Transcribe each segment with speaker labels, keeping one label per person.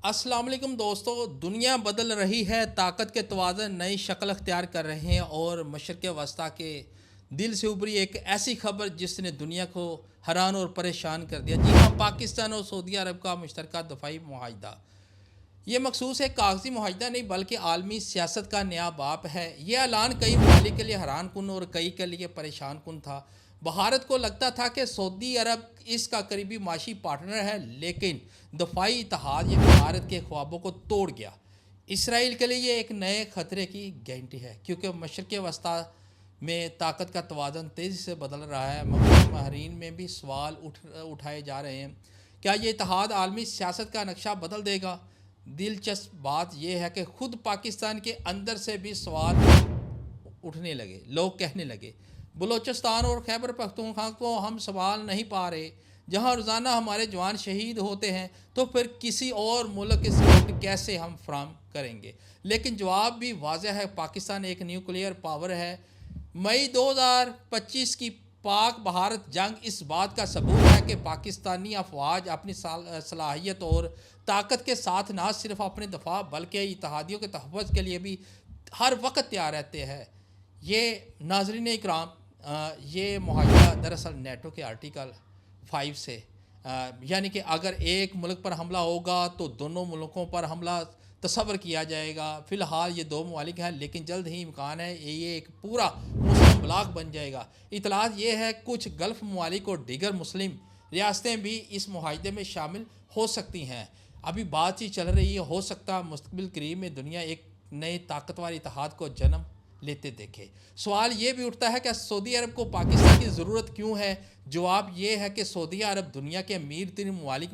Speaker 1: अस्सलाम वालेकुम दोस्तों। दुनिया बदल रही है, ताकत के तवाज़ुन नई शक्ल अख्तियार कर रहे हैं और मशरिक़ वस्ता के दिल से उभरी एक ऐसी खबर जिसने दुनिया को हैरान और परेशान कर दिया। जी हाँ, पाकिस्तान और सऊदी अरब का मुश्तरका दफ़ाई मुआहिदा। ये मखसूस एक कागज़ी मुआहिदा नहीं बल्कि आलमी सियासत का नया बाप है। ये ऐलान कई ममालिक के लिए हैरान कुन और कई के लिए परेशान कुन था। भारत को लगता था कि सऊदी अरब इसका करीबी माशी पार्टनर है, लेकिन दफाई इत्तेहाद ये भारत के ख्वाबों को तोड़ गया। इसराइल के लिए ये एक नए खतरे की गारंटी है, क्योंकि मशरिक़ वस्ता में ताकत का तवाज़ुन तेज़ी से बदल रहा है। मगरबी माहरीन में भी सवाल उठाए जा रहे हैं, क्या ये इत्तेहाद आलमी सियासत का नक्शा बदल देगा? दिलचस्प बात यह है कि खुद पाकिस्तान के अंदर से भी सवाल उठने लगे। लोग कहने लगे, बलूचिस्तान और खैबर पख्तूनख्वा को हम संभाल नहीं पा रहे। जहां रोज़ाना हमारे जवान शहीद होते हैं, तो फिर किसी और मुल्क की सपोर्ट कैसे हम फ्राहम करेंगे? लेकिन जवाब भी वाज़ह है, पाकिस्तान एक न्यूक्लियर पावर है। मई 2025 की पाक भारत जंग इस बात का सबूत है कि पाकिस्तानी अफवाज अपनी सलाहियत और ताकत के साथ ना सिर्फ अपने दफा बल्कि इत्तेहादियों के तहफ़्फ़ुज़ के लिए भी हर वक्त तैयार रहते हैं। ये नाज़रीन इकराम, ये मुआहिदा दरअसल नेटो के आर्टिकल 5 से यानी कि अगर एक मुल्क पर हमला होगा तो दोनों मुल्कों पर हमला तस्वर किया जाएगा। फ़िलहाल ये दो ममालिक हैं, लेकिन जल्द ही इम्कान है ये एक पूरा मुस्लिम ब्लॉक बन जाएगा। इतलात ये है कुछ गल्फ़ ममालिक और दीगर मुस्लिम रियासतें भी इस मुआहिदे में शामिल हो सकती हैं। अभी बातचीत चल रही है, हो सकता है मुस्तक़बिल करीब में दुनिया एक नए ताकतवर इत्तेहाद को जन्म लेते देखे। सवाल ये भी उठता है कि सऊदी अरब को पाकिस्तान की ज़रूरत क्यों है? जवाब ये है कि सऊदी अरब दुनिया के अमीर तरीन ममालिक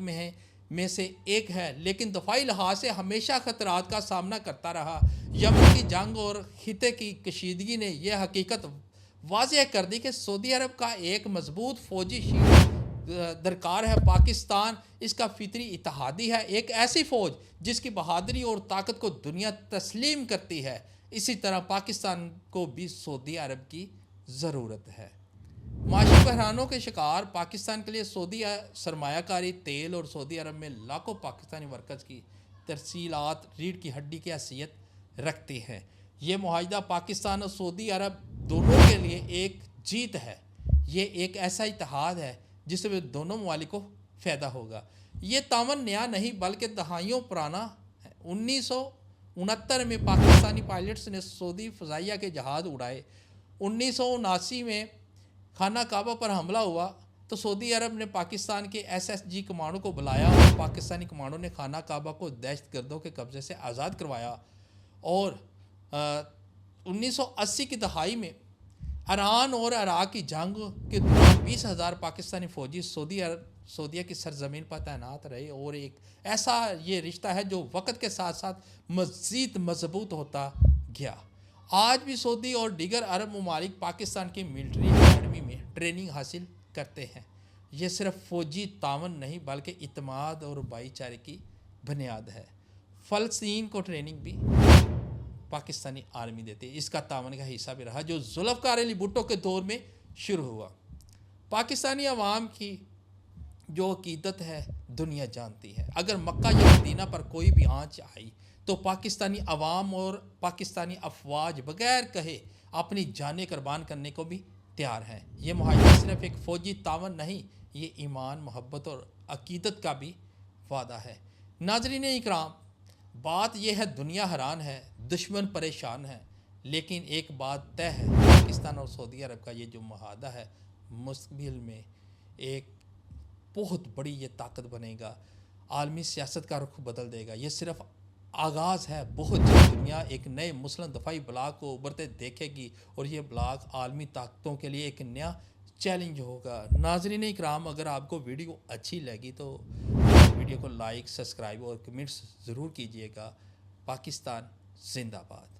Speaker 1: में से एक है, लेकिन दफाई लिहाज से हमेशा ख़तरात का सामना करता रहा। यमन की जंग और खिते की कशीदगी ने यह हकीकत वाज़ेह कर दी कि सऊदी अरब का एक मजबूत फ़ौजी शील्ड दरकार है। पाकिस्तान इसका फितरी इत्तेहादी है, एक ऐसी फ़ौज जिसकी बहादुरी और ताकत को दुनिया तस्लीम करती है। इसी तरह पाकिस्तान को भी सऊदी अरब की ज़रूरत है। माशी बहरानों के शिकार पाकिस्तान के लिए सऊदी सरमायाकारी तेल और सऊदी अरब में लाखों पाकिस्तानी वर्कर्स की तरसीलात रीढ़ की हड्डी की हैसियत रखती हैं। ये मुआहिदा पाकिस्तान और सऊदी अरब दोनों के लिए एक जीत है। ये एक ऐसा इत्तेहाद है जिसमें दोनों ममालिक को फ़ायदा होगा। ये तावन नया नहीं बल्कि दहाइयों पुराना है। 1969 में पाकिस्तानी पायलट्स ने सऊदी फ़ज़ाइया के जहाज़ उड़ाए। 1979 में खाना काबा पर हमला हुआ तो सऊदी अरब ने पाकिस्तान के SSG कमांडो को बुलाया और पाकिस्तानी कमांडो ने खाना काबा को दहशतगर्दों के कब्ज़े से आज़ाद करवाया। और 1980 की दहाई में ईरान और इराक़ की जंग के दौरान 20,000 पाकिस्तानी फ़ौजी सऊदीया की सरजमीन पर तैनात रहे। और एक ऐसा ये रिश्ता है जो वक्त के साथ साथ मज़ीद मजबूत होता गया। आज भी सऊदी और दीगर अरब ममालिक पाकिस्तान की मिलिट्री अकेडमी में ट्रेनिंग हासिल करते हैं। ये सिर्फ फ़ौजी तावन नहीं बल्कि इत्मीनान और भाईचारे की बुनियाद है। फ़लस्तीन को ट्रेनिंग भी पाकिस्तानी आर्मी देती है। इसका तावन का हिस्सा भी रहा जो जुल्फ़िकार अली भुट्टो के दौर में शुरू हुआ। पाकिस्तानी अवाम की जो अकीदत है दुनिया जानती है। अगर मक्का या मदीना पर कोई भी आँच आई तो पाकिस्तानी अवाम और पाकिस्तानी अफवाज बग़ैर कहे अपनी जानें कुर्बान करने को भी तैयार हैं। ये मुआहिदा सिर्फ एक फ़ौजी तावन नहीं, ये ईमान, मोहब्बत और अकीदत का भी वादा है। नाज़रीन इकराम, बात यह है दुनिया हैरान है, दुश्मन परेशान है, लेकिन एक बात तय है, पाकिस्तान और सऊदी अरब का ये जो मुआहिदा है मुस्तक़बिल में एक बहुत बड़ी ये ताकत बनेगा, आलमी सियासत का रुख बदल देगा। ये सिर्फ आगाज़ है, बहुत जल्द दुनिया एक नए मुस्लिम दफ़ाई ब्लॉक को उभरते देखेगी और ये ब्लॉक आलमी ताकतों के लिए एक नया चैलेंज होगा। नाज़रीन इकराम, अगर आपको वीडियो अच्छी लगी तो वीडियो को लाइक, सब्सक्राइब और कमेंट्स ज़रूर कीजिएगा। पाकिस्तान जिंदाबाद।